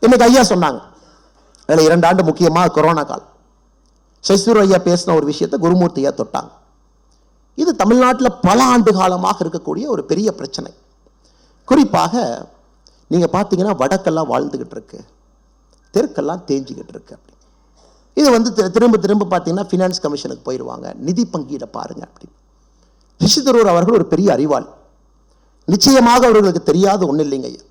இன்னைக்கு ஐயா சொன்னாங்க, அதில் 2 ஆண்டு முக்கியமாக கொரோனா காலம். சசிதரூர் ஐயா பேசின ஒரு விஷயத்தை குருமூர்த்தி ஐயா தொட்டாங்க. இது தமிழ்நாட்டில் பல ஆண்டு காலமாக இருக்கக்கூடிய ஒரு பெரிய பிரச்சனை. குறிப்பாக நீங்கள் பார்த்தீங்கன்னா வடக்கெல்லாம் வாழ்ந்துக்கிட்டு இருக்கு, தெற்கெல்லாம் தேஞ்சிக்கிட்டு இருக்கு. அப்படி இது வந்து திரும்ப திரும்ப பார்த்தீங்கன்னா ஃபினான்ஸ் கமிஷனுக்கு போயிடுவாங்க, நிதி பங்கீட பாருங்க அப்படி. சசிதரூர் அவர்கள் ஒரு பெரிய அறிவாளி. நிச்சயமாக அவர்களுக்கு தெரியாத ஒன்றும் இல்லைங்க ஐயா.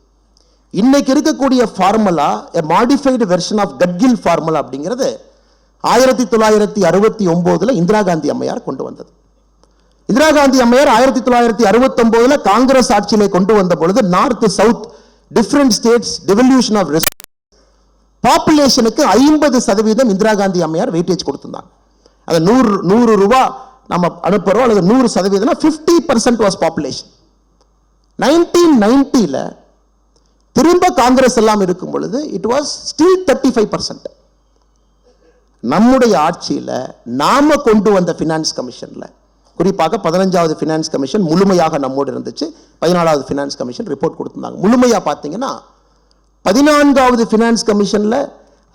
இன்னைக்கு இருக்கக்கூடிய formula modified version of Gadgil formula அப்படிங்கிறது 1969 இந்திரா காந்தி அம்மையார் கொண்டு வந்தது. இந்திரா காந்தி அம்மையார் 1969 காங்கிரஸ் ஆட்சியிலே கொண்டு வந்த பொழுது north south different states devolution of பாப்புலேஷனுக்கு 50% இந்திரா காந்தி அம்மையார் வெயிட்டேஜ் கொடுத்திருந்தாங்க. அது 100 ரூபாய் நம்ம அனுப்புறோம், அல்லது 100% 50% வாஸ் பாப்புலேஷன். 1990 திரும்ப காங்கிரஸ் எல்லாம் இருக்கும் பொழுது இட் வாஸ் ஸ்டில் 35%. நம்முடைய ஆட்சியில் நாம கொண்டு வந்த ஃபினான்ஸ் கமிஷன்ல, குறிப்பாக 15வது ஃபினான்ஸ் கமிஷன் முழுமையாக நம்மோடு இருந்துச்சு. 14வது ஃபினான்ஸ் கமிஷன் ரிப்போர்ட் கொடுத்திருந்தாங்க. முழுமையாக பார்த்தீங்கன்னா 14வது ஃபினான்ஸ் கமிஷன்ல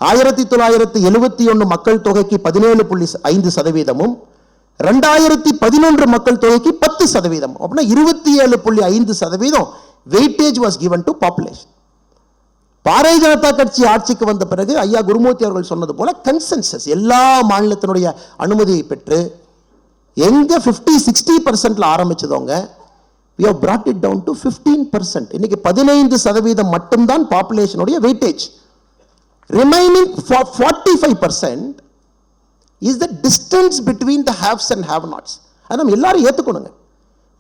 1971 மக்கள் தொகைக்கு 17.5%, 2011 மக்கள் தொகைக்கு 10%, அப்படின்னா 27.5% weightage was given to population. Bharatiya Janata கட்சி ஆட்சிக்கு வந்த பிறகு ஐயா குருமூர்த்தி அவர்கள் சொன்னது போல கன்சென்சஸ் எல்லா மாநிலத்தினுடைய அனுமதியை பெற்று எங்க 50-60% ஆரம்பிச்சதோங்க, we have brought it down to 15%. இன்னைக்கு 15% மட்டும்தான் பாப்புலேஷனுடைய weightage. Remaining 45% is the distance between the haves and have nots. அதை நம்ம எல்லாரும் ஏற்றுக்கணுங்க.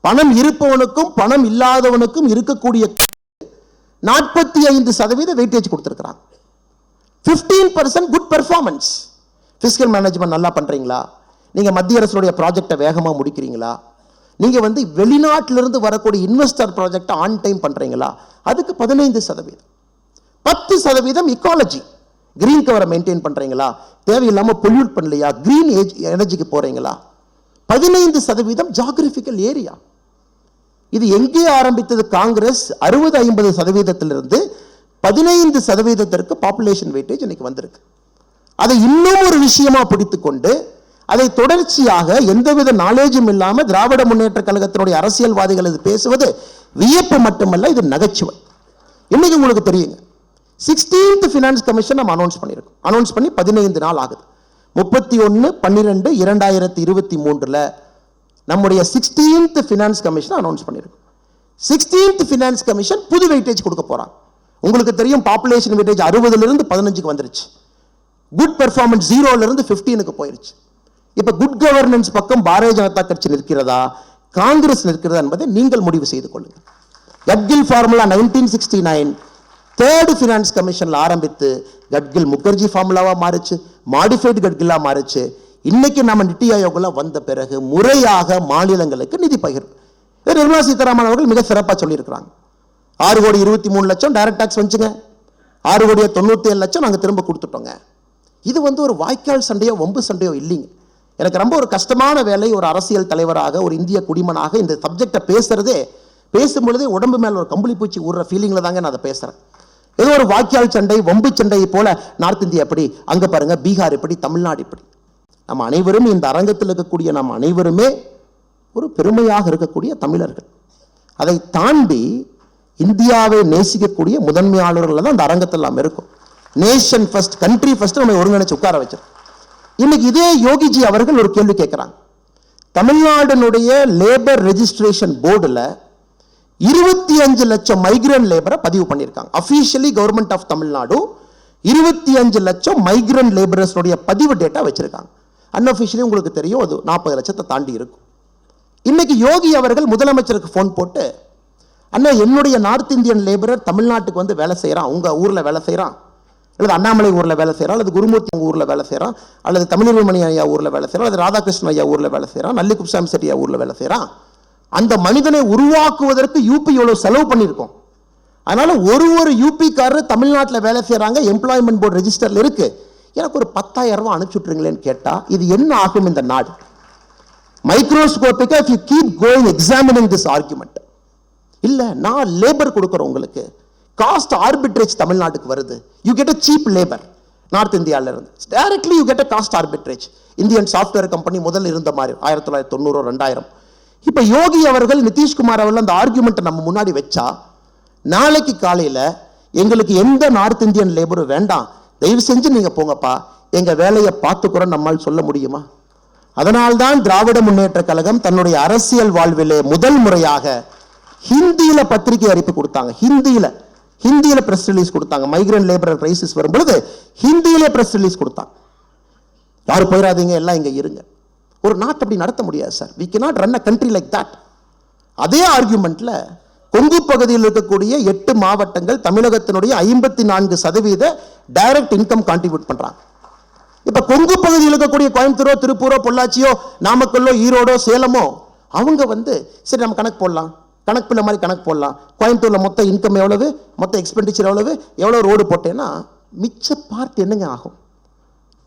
பணம் இருப்பவனுக்கும் பணம் இல்லாதவனுக்கும் இருக்கக்கூடிய 45% வெயிட்டேஜ் கொடுத்திருக்கிறாங்க. 15% குட் பெர்ஃபார்மன்ஸ். பிஸ்கல் மேனேஜ்மெண்ட் நல்லா பண்றீங்களா, நீங்க மத்திய அரசுடைய ப்ராஜெக்டை வேகமா முடிக்கிறீங்களா, நீங்க வந்து வெளிநாட்டிலிருந்து வரக்கூடிய இன்வெஸ்டர் ப்ராஜெக்டை ஆன் டைம் பண்றீங்களா, அதுக்கு 15%. 10% இக்காலஜி, கிரீன் கவரை மெயின்டைன் பண்றீங்களா, தேவையில்லாம பொல்யூட் பண்ணலையா, கிரீன் எனர்ஜிக்கு போறீங்களா. 15% ஜியோகிராபிக்கல் ஏரியா. இது எங்கே ஆரம்பித்தது? காங்கிரஸ் 60-50% 15% பாப்புலேஷன் வெயிட்டேஜ் இன்னைக்கு வந்திருக்கு. அதை இன்னும் ஒரு விஷயமா பிடித்துக்கொண்டு அதை தொடர்ச்சியாக எந்தவித நாலேஜும் இல்லாம திராவிட முன்னேற்ற கழகத்தினுடைய அரசியல்வாதிகள் இது பேசுவது வியப்பு மட்டுமல்ல, இது நகைச்சுவை. இன்னைக்கு உங்களுக்கு தெரியுங்க, 16th ஃபினான்ஸ் கமிஷன் நம்ம அனௌன்ஸ் பண்ணியிருக்கோம். அனௌன்ஸ் பண்ணி 15 நாள் ஆகுது. 31/12/2023 நம்முடைய 16th ஃபினான்ஸ் கமிஷன் அனௌன்ஸ் பண்ணியிருக்கோம். 16th ஃபினான்ஸ் கமிஷன் புது வெயிட்டேஜ் கொடுக்க போறாங்க. உங்களுக்கு தெரியும், பாப்புலேஷன் வெயிட்டேஜ் 60 15 வந்துருச்சு. குட் பெர்ஃபார்மன்ஸ் 0 15 போயிருச்சு. இப்ப குட் கவர்னன்ஸ் பக்கம் பாரதிய ஜனதா கட்சி நிற்கிறதா, காங்கிரஸ் நிற்கிறதா என்பதை நீங்கள் முடிவு செய்து கொள்ளுங்கள். கட்கில் ஃபார்முலா 1969 தேர்ட் ஃபினான்ஸ் கமிஷன்ல ஆரம்பித்து கட்கில் முகர்ஜி ஃபார்முலாவா மாறுச்சு, மாடிஃபைடு கட்கிலா மாறுச்சு. இன்னைக்கு நம்ம நித்தி ஆயோக்ல வந்த பிறகு முறையாக மாநிலங்களுக்கு நிதி பகிர்வு. நிர்மலா சீதாராமன் அவர்கள் மிக சிறப்பாக சொல்லியிருக்கிறாங்க. 6,23,00,000 டைரக்ட் டாக்ஸ் வந்துச்சுங்க, 6,97,00,000 நாங்கள் திரும்ப கொடுத்துட்டோங்க. இது வந்து ஒரு வாய்க்கால் சண்டையோ வம்பு சண்டையோ இல்லைங்க. எனக்கு ரொம்ப ஒரு கஷ்டமான வேலை, ஒரு அரசியல் தலைவராக, ஒரு இந்திய குடிமனாக இந்த சப்ஜெக்டை பேசும்பொழுதே உடம்பு மேல ஒரு கம்பளி பூச்சி ஊடுற ஃபீலிங்ல தாங்க நான் அதை பேசுறேன். ஏதோ ஒரு வாய்க்கால் சண்டை வம்பு சண்டையை போல நார்த் இந்தியா எப்படி, அங்க பாருங்க பீகார் எப்படி, தமிழ்நாடு எப்படி. நம்ம அனைவரும் இந்த அரங்கத்தில் இருக்கக்கூடிய நம்ம அனைவருமே ஒரு பெருமையாக இருக்கக்கூடிய தமிழர்கள். அதை தாண்டி இந்தியாவை நேசிக்கக்கூடிய முதன்மையாளர்கள் தான் அந்த அரங்கத்தில் நாம் இருக்கும். நேஷன் ஃபர்ஸ்ட், கண்ட்ரி ஃபர்ஸ்ட் நம்ம ஒருங்கிணைச்சு உட்கார வச்சிருக்கோம். இன்னைக்கு இதே யோகிஜி அவர்கள் ஒரு கேள்வி கேட்கிறாங்க. தமிழ்நாடுனுடைய லேபர் ரெஜிஸ்ட்ரேஷன் போர்டுல 25 லட்சம் மைக்ரண்ட் லேபரை பதிவு பண்ணியிருக்காங்க. அபிஷியலி கவர்மெண்ட் ஆஃப் தமிழ்நாடு 25 லட்சம் மைக்ரண்ட் லேபரர்ஸ் பதிவு டேட்டா வச்சிருக்காங்க. அன்அபிஷியலி உங்களுக்கு தெரியும் அது 40 லட்சத்தை தாண்டி இருக்கும். இன்னைக்கு யோகி அவர்கள் முதலமைச்சருக்கு போன் போட்டு, அண்ணா என்னுடைய நார்த் இந்தியன் லேபரர் தமிழ்நாட்டுக்கு வந்து வேலை செய்யறான், உங்க ஊர்ல வேலை செய்யறான், அல்லது அண்ணாமலை ஊர்ல வேலை செய்யறான், அல்லது குருமூர்த்தி ஊர்ல வேலை செய்யறான், அல்லது தமிழ்மணி ஐயா ஊர்ல வேலை செய்யறான், அல்லது ராதாகிருஷ்ணன் ஐயா ஊர்ல வேலை செய்யறான், நல்லி குப்சாமி செட்டி ஐயா ஊர்ல வேலை செய்யறான். அந்த மனிதனை உருவாக்குவதற்கு யூபி எவ்வளவு செலவு பண்ணியிருக்கோம். அதனால ஒரு யூபிக்காரர் தமிழ்நாட்டில் வேலை செய்யறாங்க, எம்ப்ளாய்மெண்ட் போர்டு ரெஜிஸ்டர்ல இருக்கு, எனக்கு ஒரு 10,000 ரூபாய் அனுப்பிச்சுட்றீங்களேன்னு கேட்டா இது என்ன ஆகும் இந்த நாடு? மைக்ரோஸ்கோபிக்கா if you keep going examining this argument, இல்ல நான் லேபர் கொடுக்குறேன் உங்களுக்கு, காஸ்ட் ஆர்பிட்ரேஜ் தமிழ்நாட்டுக்கு வருது. You get a cheap labour north இந்தியாவில இருந்து. Directly you get a cost arbitrage. Indian software company முதல்ல இருந்த மாதிரி 1990 2000. இப்ப யோகி அவர்கள் நிதிஷ்குமார் அவர்கள் அந்த ஆர்குமெண்ட் நம்ம முன்னாடி வச்சா, நாளைக்கு காலையில எங்களுக்கு எந்த நார்த் இந்தியன் லேபரும் வேண்டாம், தயவு செஞ்சு நீங்க போங்கப்பா, எங்க வேலையை பார்த்துக்கிறோம் நம்மால் சொல்ல முடியுமா? அதனால்தான் திராவிட முன்னேற்ற கழகம் தன்னுடைய அரசியல் வாழ்விலே முதல் முறையாக ஹிந்தியில பத்திரிகை அறிப்பு கொடுத்தாங்க. ஹிந்தியில பிரஸ் ரிலீஸ் கொடுத்தாங்க. மைக்ரேண்ட் லேபர் கிரைசிஸ் வரும்பொழுது ஹிந்தியிலே பிரஸ் ரிலீஸ் கொடுத்தாங்க. யாரும் போயிடாதீங்க, எல்லாம் இங்க இருங்க. ஒரு நாட்டை அப்படி நடத்த முடியாது sir. we cannot run a country like that. அதே ஆர்குமெண்ட்ல கொங்கு பகுதியில் இருக்கக்கூடிய 8 மாவட்டங்கள் தமிழகத்தினுடைய 54% டைரக்ட் இன்கம் கான்ட்ரிபியூட் பண்றாங்க. இப்ப கொங்கு பகுதியில் இருக்கக்கூடிய கோயம்புத்தூரோ, திருப்பூரோ, பொள்ளாச்சியோ, நாமக்கல்லோ, ஈரோடோ, சேலமோ அவங்க சரி நம்ம கணக்கு போடலாம், கணக்கு பிள்ளை மாதிரி கணக்கு போடலாம். கோயம்புத்தூர்ல மொத்த இன்கம் எவ்வளவு, மொத்த எக்ஸ்பெண்டிச்சர் எவ்வளவு ரோடு போட்டேன்னா மிச்ச பார்ட் என்னங்க ஆகும்?